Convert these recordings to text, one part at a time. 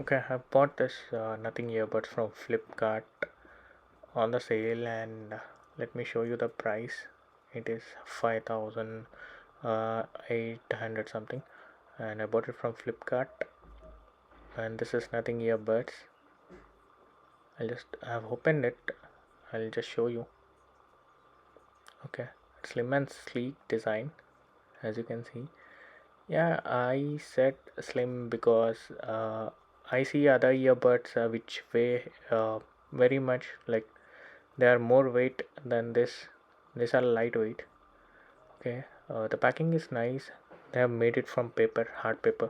Okay, I bought this nothing earbuds from Flipkart on the sale, and let me show you the price. It is 5,800 something, and I bought it from Flipkart. And this is nothing earbuds. I've opened it. I'll just show you. Okay, slim and sleek design, as you can see. Yeah, I said slim because I see other earbuds which weigh very much, like they are more weight than this. These are lightweight. Okay, the packing is nice. They have made it from paper, hard paper.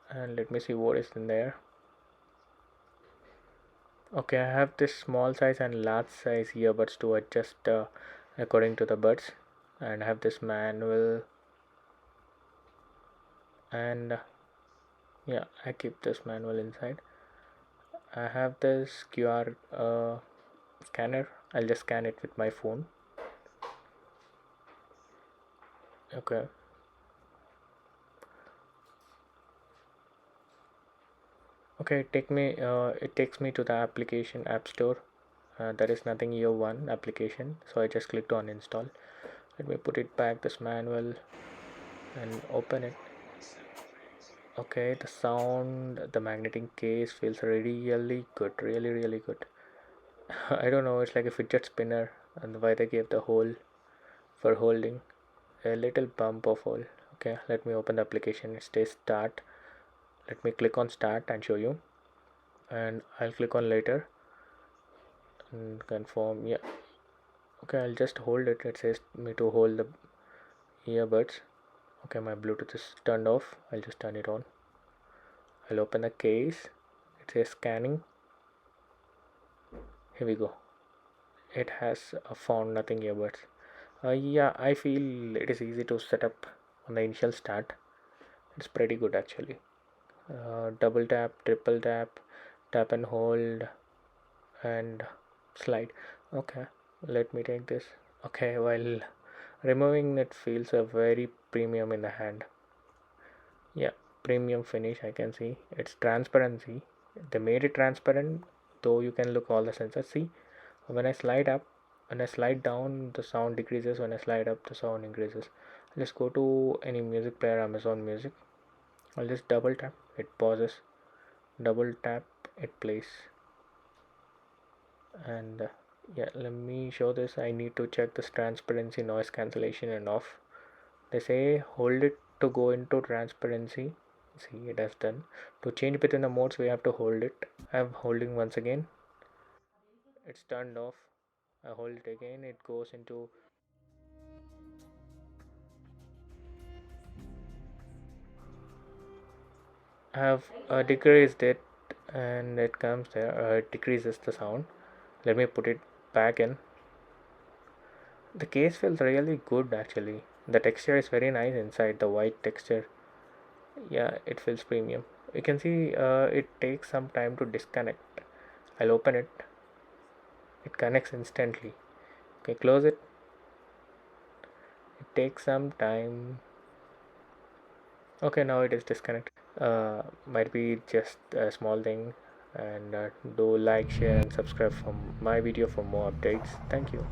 And let me see what is in there. Okay, I have this small size and large size earbuds to adjust according to the buds. And I have this manual, and yeah, I keep this manual inside. I have this QR scanner. I'll just scan it with my phone. Okay. Okay, it takes me to the application app store. There is nothing year one application, so I just clicked on install. Let me put it back this manual and open it. Okay, the sound, the magnetic case feels really good, really good. I don't know, it's like a fidget spinner, and why they gave the hole for holding a little bump of hole. Okay, let me open the application. It says start. Let me click on start and show you, and I'll click on later and confirm. Yeah, okay, I'll just hold it. It says me to hold the earbuds. Okay, my Bluetooth is turned off. I'll just turn it on. I'll open the case. It says scanning. Here we go. It has found nothing earbuds. Yeah, I feel it is easy to set up on the initial start. It's pretty good actually. Double tap, triple tap, tap and hold, and slide. Okay, let me take this. Okay, while removing it feels a very premium in the hand. Yeah, premium finish. I can see it's transparency. They made it transparent, though you can look all the sensors. See, when I slide up, when I slide down, the sound decreases. When I slide up, the sound increases. Just go to any music player, Amazon Music. I'll just double tap, it pauses. Double tap, it plays. And yeah, let me show this. I need to check this transparency, noise cancellation, and off. They say hold it to go into transparency. See, it has done. To change between the modes, we have to hold it. I'm holding once again. It's turned off. I hold it again. It goes into. I have decreased it, and it comes there. It decreases the sound. Let me put it back in. The case feels really good actually. The texture is very nice inside, the white texture. Yeah, it feels premium. You can see it takes some time to disconnect. I'll open it. It connects instantly. Okay, close it. It takes some time. Okay, now it is disconnected. Might be just a small thing. And do like, share, and subscribe for my video for more updates. Thank you.